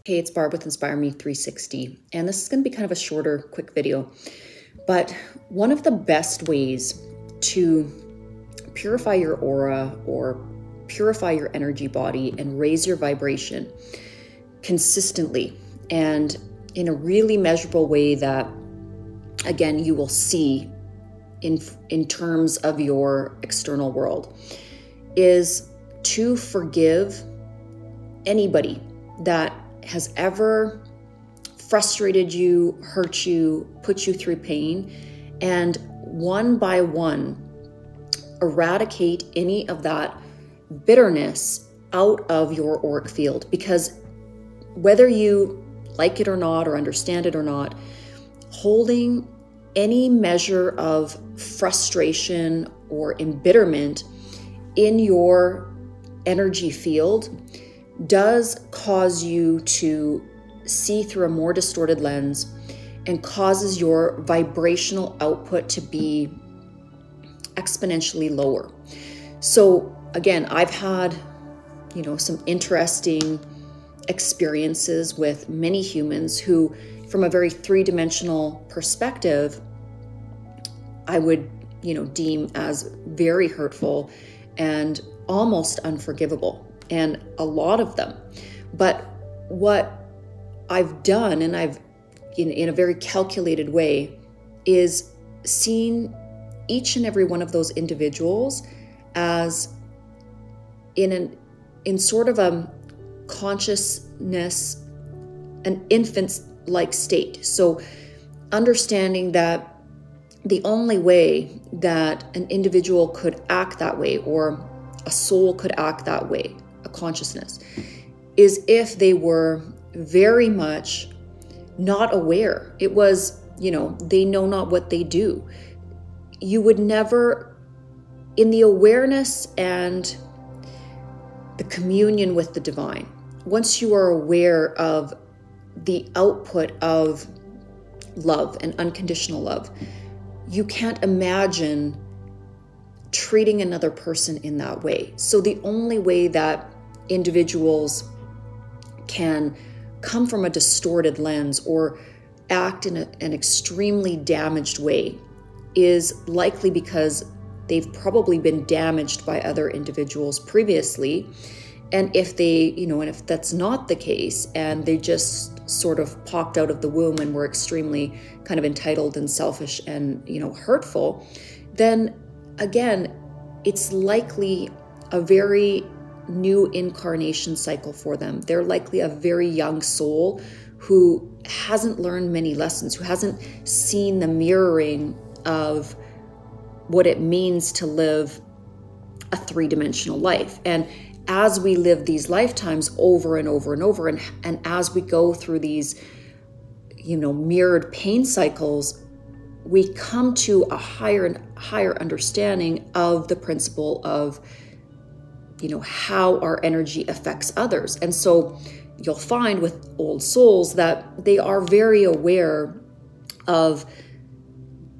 Hey, it's Barb with Inspire Me 360, and this is going to be kind of a shorter, quick video. But one of the best ways to purify your aura or purify your energy body and raise your vibration consistently and in a really measurable way that, again, you will see in terms of your external world is to forgive anybody that has ever frustrated you, hurt you, put you through pain, and one by one eradicate any of that bitterness out of your auric field. Because whether you like it or not, or understand it or not, holding any measure of frustration or embitterment in your energy field does cause you to see through a more distorted lens and causes your vibrational output to be exponentially lower. So again, I've had, some interesting experiences with many humans who, from a very three-dimensional perspective, I would, deem as very hurtful and almost unforgivable. And a lot of them. But what I've done, and I've in a very calculated way, is seen each and every one of those individuals as in sort of a consciousness, an infant-like state. So understanding that the only way that an individual could act that way, or a soul could act that way, a consciousness, is if they were very much not aware. It was, they know not what they do. You would never, in the awareness and the communion with the divine, once you are aware of the output of love and unconditional love, you can't imagine treating another person in that way. So the only way that individuals can come from a distorted lens or act in an extremely damaged way is likely because they've probably been damaged by other individuals previously. And if they, and if that's not the case, and they just sort of popped out of the womb and were extremely kind of entitled and selfish and, hurtful, then again, it's likely a very new incarnation cycle for them. They're likely a very young soul who hasn't learned many lessons, who hasn't seen the mirroring of what it means to live a three-dimensional life. And as we live these lifetimes over and over and over, and as we go through these, mirrored pain cycles, we come to a higher and higher understanding of the principle of, how our energy affects others. And so you'll find with old souls that they are very aware of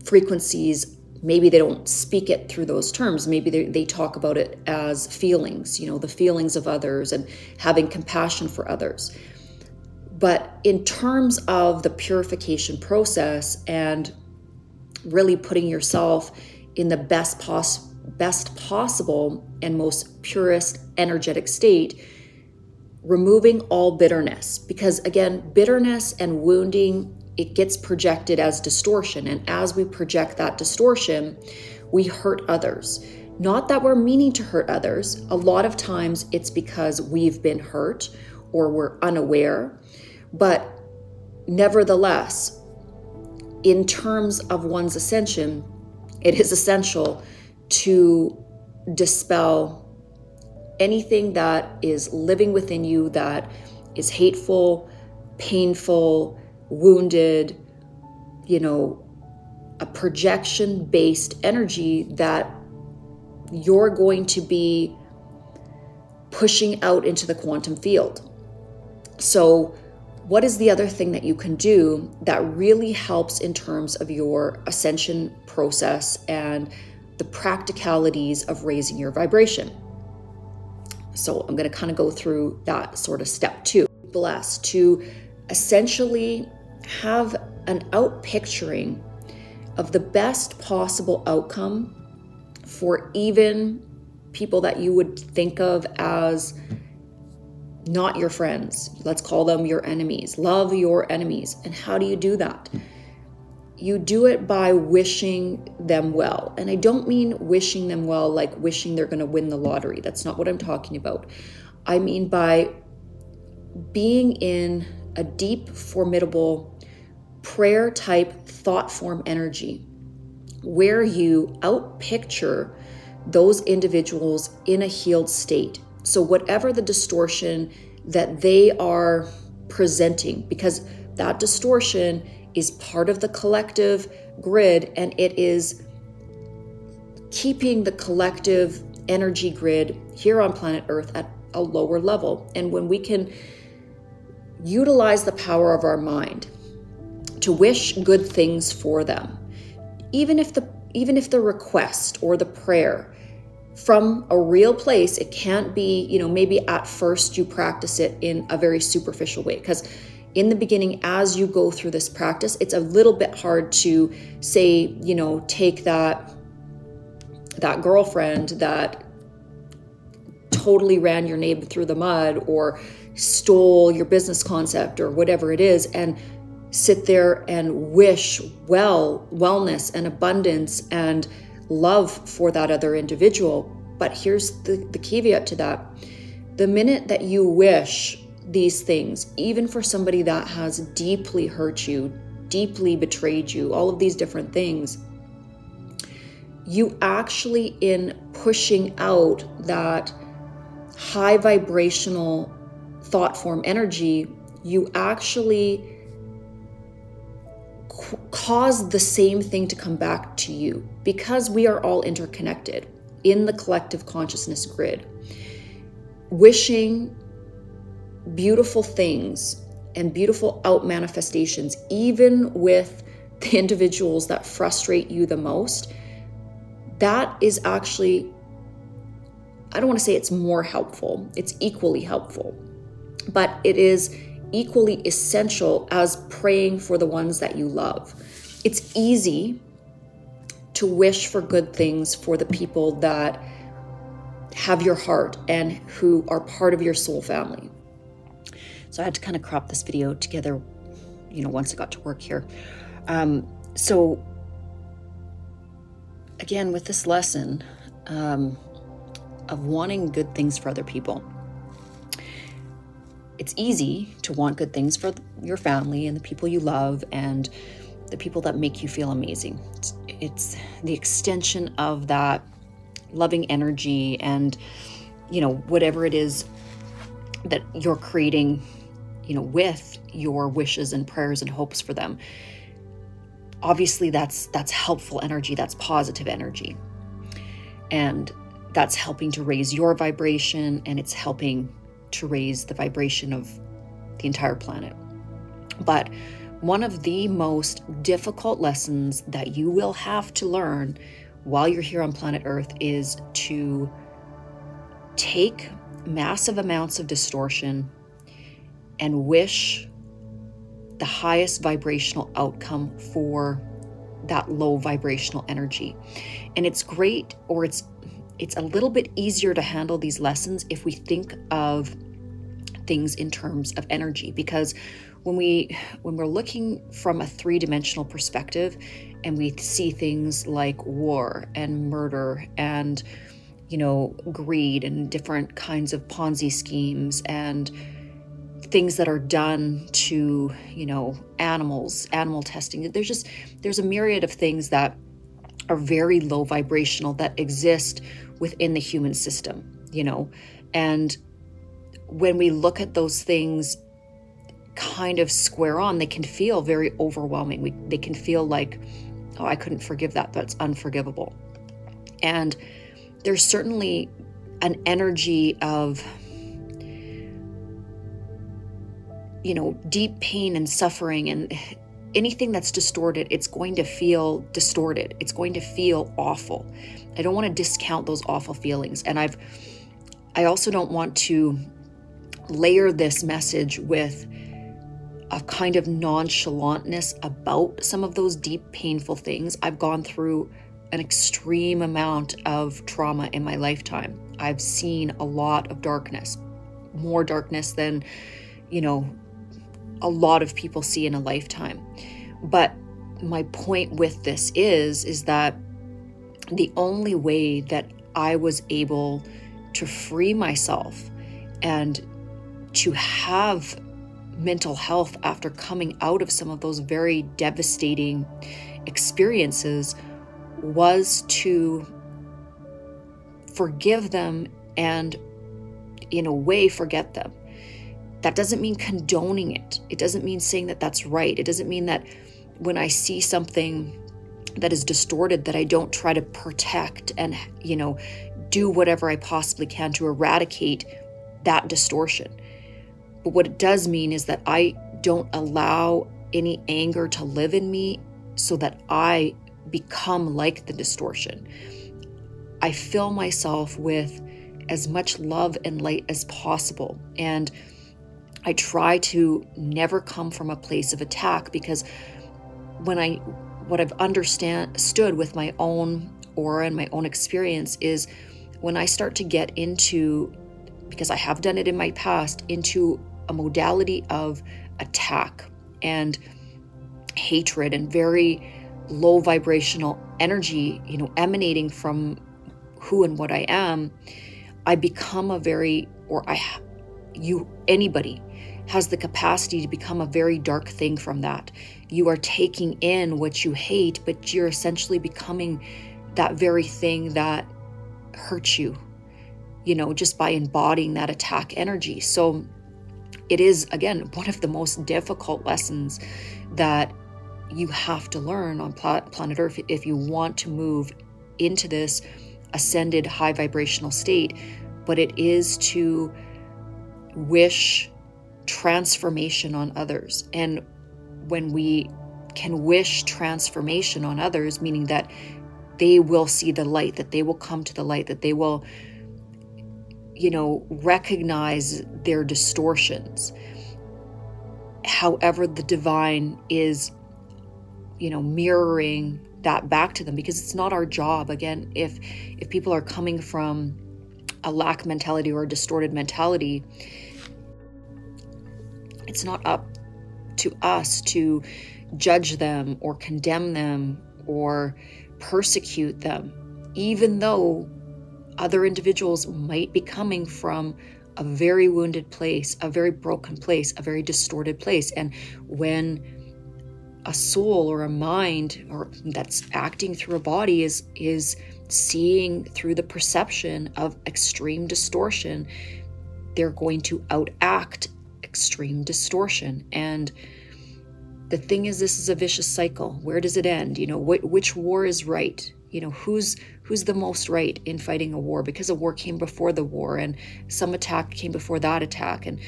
frequencies. Maybe they don't speak it through those terms. Maybe they talk about it as feelings, the feelings of others and having compassion for others. But in terms of the purification process and really putting yourself in the best possible and most purest energetic state, removing all bitterness. Because again, bitterness and wounding, it gets projected as distortion. And as we project that distortion, we hurt others. Not that we're meaning to hurt others. A lot of times it's because we've been hurt or we're unaware. But nevertheless, in terms of one's ascension, it is essential to dispel anything that is living within you that is hateful, painful, wounded, a projection-based energy that you're going to be pushing out into the quantum field. So what is the other thing that you can do that really helps in terms of your ascension process and the practicalities of raising your vibration? So I'm going to kind of go through that sort of step 2. blessed to essentially have an outpicturing of the best possible outcome for even people that you would think of as not your friends. Let's call them your enemies. Love your enemies. And how do you do that? You do it by wishing them well. And I don't mean wishing them well like wishing they're going to win the lottery. That's not what I'm talking about. I mean by being in a deep, formidable prayer type thought form energy where you outpicture those individuals in a healed state. So whatever the distortion that they are presenting, because that distortion is part of the collective grid and it is keeping the collective energy grid here on planet Earth at a lower level. And when we can utilize the power of our mind to wish good things for them, even if the request or the prayer from a real place, it can't be, maybe at first you practice it in a very superficial way, because in the beginning, as you go through this practice, it's a little bit hard to say, take that girlfriend that totally ran your neighbor through the mud or stole your business concept or whatever it is, and sit there and wish wellness and abundance and love for that other individual. But here's the caveat to that. The minute that you wish these things, even for somebody that has deeply hurt you, deeply betrayed you, all of these different things, you actually, in pushing out that high vibrational thought form energy, you actually cause the same thing to come back to you, because we are all interconnected in the collective consciousness grid. Wishing beautiful things and beautiful out manifestations, even with the individuals that frustrate you the most, that is actually, I don't want to say it's more helpful, it's equally helpful, but it is equally essential as praying for the ones that you love. It's easy to wish for good things for the people that have your heart and who are part of your soul family. So I had to kind of crop this video together, once I got to work here. So again, with this lesson of wanting good things for other people, it's easy to want good things for your family and the people you love and the people that make you feel amazing. It's the extension of that loving energy and, whatever it is that you're creating, with your wishes and prayers and hopes for them. Obviously, that's helpful energy, that's positive energy. And that's helping to raise your vibration, and it's helping to raise the vibration of the entire planet. But one of the most difficult lessons that you will have to learn while you're here on planet Earth is to take massive amounts of distortion and wish the highest vibrational outcome for that low vibrational energy. And it's great, or it's a little bit easier to handle these lessons if we think of things in terms of energy, because when we're looking from a three-dimensional perspective and we see things like war and murder and greed and different kinds of Ponzi schemes and things that are done to animals, animal testing, there's a myriad of things that are very low vibrational that exist within the human system, and when we look at those things kind of square on, they can feel very overwhelming. They can feel like, oh, I couldn't forgive that. That's unforgivable. And there's certainly an energy of, deep pain and suffering, and anything that's distorted, it's going to feel distorted. It's going to feel awful. I don't want to discount those awful feelings. And I also don't want to layer this message with a kind of nonchalantness about some of those deep, painful things. I've gone through an extreme amount of trauma in my lifetime. I've seen a lot of darkness, more darkness than, a lot of people see in a lifetime. But my point with this is that the only way that I was able to free myself and to have mental health after coming out of some of those very devastating experiences was to forgive them and, in a way, forget them. That doesn't mean condoning it. It doesn't mean saying that that's right. It doesn't mean that when I see something that is distorted, that I don't try to protect and, do whatever I possibly can to eradicate that distortion. But what it does mean is that I don't allow any anger to live in me so that I become like the distortion. I fill myself with as much love and light as possible. And I try to never come from a place of attack, because what I've understood with my own aura and my own experience is when I start to get into, because I have done it in my past, into a modality of attack and hatred and very low vibrational energy, emanating from who and what I am, I become anybody has the capacity to become a very dark thing from that. You are taking in what you hate, but you're essentially becoming that very thing that hurts you, just by embodying that attack energy. So it is, again, one of the most difficult lessons that you have to learn on planet Earth if you want to move into this ascended high vibrational state. But it is to wish transformation on others. And when we can wish transformation on others, meaning that they will see the light, that they will come to the light, that they will, recognize their distortions. However, the divine is, mirroring that back to them, because it's not our job. Again, if people are coming from a lack mentality or a distorted mentality, it's not up to us to judge them or condemn them or persecute them, even though other individuals might be coming from a very wounded place, a very broken place, a very distorted place. And when a soul or a mind or that's acting through a body is seeing through the perception of extreme distortion, they're going to outact extreme distortion. And the thing is, this is a vicious cycle. Where does it end? Which war is right? Who's the most right in fighting a war? Because a war came before the war, and some attack came before that attack. And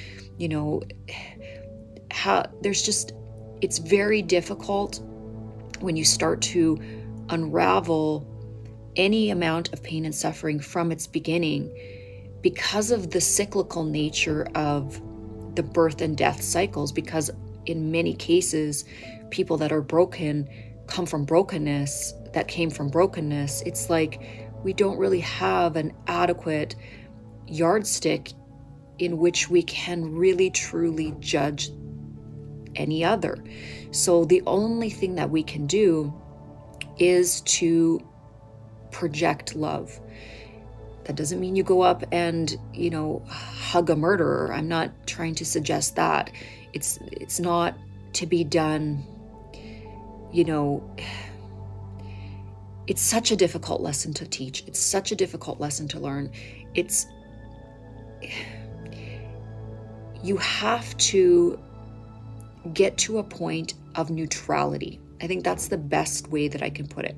it's very difficult when you start to unravel any amount of pain and suffering from its beginning, because of the cyclical nature of the birth and death cycles. Because in many cases, people that are broken come from brokenness that came from brokenness. It's like we don't really have an adequate yardstick in which we can really truly judge any other. So the only thing that we can do is to project love. That doesn't mean you go up and, hug a murderer. I'm not trying to suggest that. It's not to be done, it's such a difficult lesson to teach. It's such a difficult lesson to learn. You have to get to a point of neutrality. I think that's the best way that I can put it,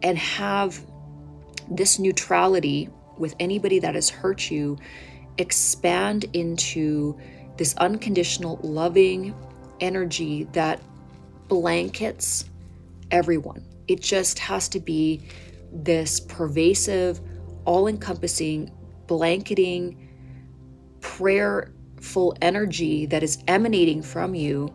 and have this neutrality with anybody that has hurt you expand into this unconditional, loving energy that blankets everyone. It just has to be this pervasive, all-encompassing, blanketing prayerful energy that is emanating from you,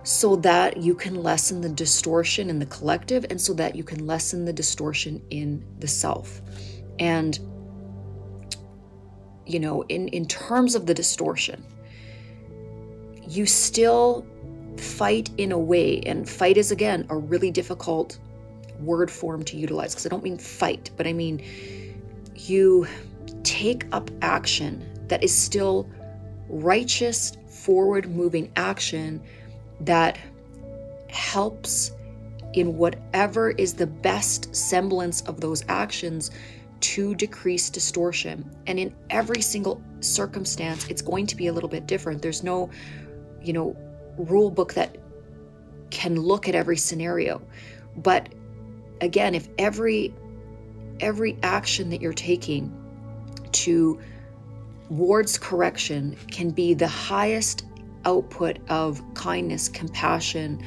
so that you can lessen the distortion in the collective, and so that you can lessen the distortion in the self. And, you know, in terms of the distortion, you still fight in a way, and fight is, again, a really difficult word form to utilize, because I don't mean fight, but I mean you take up action that is still righteous, forward-moving action that helps in whatever is the best semblance of those actions to decrease distortion. And in every single circumstance, it's going to be a little bit different. There's no, you know, rule book that can look at every scenario. But again, if every action that you're taking towards correction can be the highest output of kindness, compassion,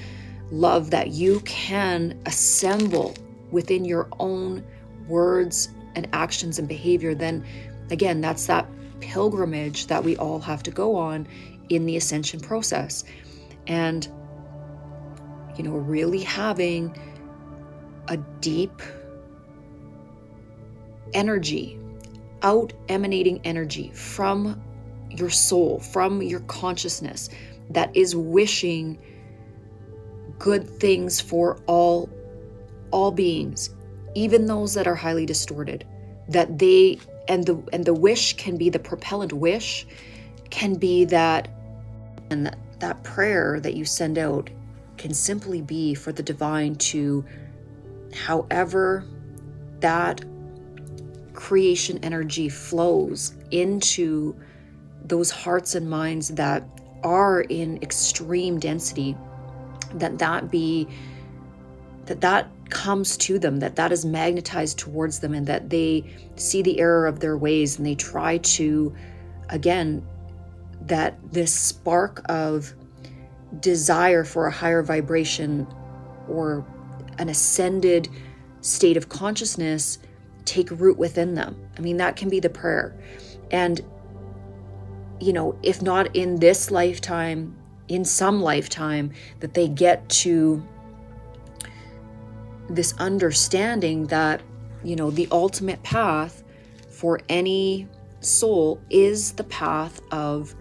love that you can assemble within your own words and actions and behavior, then again, that's that pilgrimage that we all have to go on in the ascension process. And, you know, really having a deep energy, out emanating energy from your soul, from your consciousness, that is wishing good things for all beings, even those that are highly distorted, that they, and the wish can be, the propellant wish can be that, and that prayer that you send out can simply be for the divine to, however that creation energy flows into those hearts and minds that are in extreme density, that comes to them, that is magnetized towards them, and that they see the error of their ways, and they try to, again, that this spark of desire for a higher vibration or an ascended state of consciousness take root within them. I mean, that can be the prayer. And, you know, if not in this lifetime, in some lifetime, that they get to this understanding that, you know, the ultimate path for any soul is the path of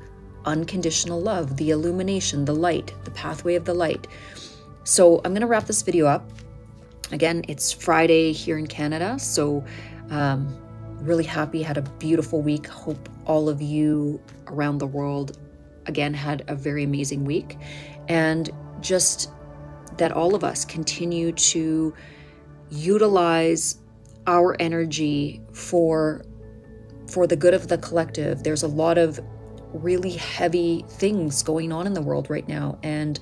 unconditional love, the illumination, the light, the pathway of the light. So I'm going to wrap this video up. Again, it's Friday here in Canada, so really happy, had a beautiful week. Hope all of you around the world, again, had a very amazing week. And just that all of us continue to utilize our energy for the good of the collective. There's a lot of really heavy things going on in the world right now, and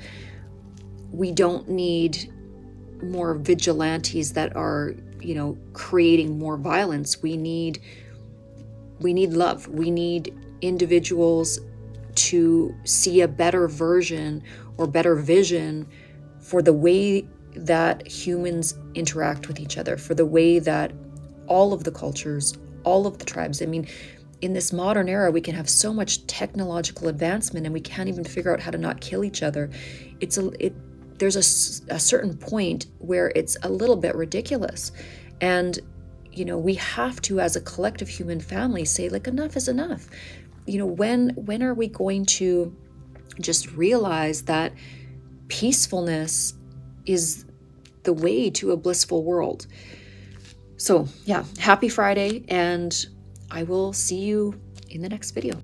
we don't need more vigilantes that are, you know, creating more violence. We need love. We need individuals to see a better version or better vision for the way that humans interact with each other, for the way that all of the cultures, all of the tribes, I mean, in this modern era, we can have so much technological advancement and we can't even figure out how to not kill each other. There's a certain point where it's a little bit ridiculous. And, you know, we have to, as a collective human family, say, like, enough is enough. You know, when are we going to just realize that peacefulness is the way to a blissful world? So yeah, happy Friday, and I will see you in the next video.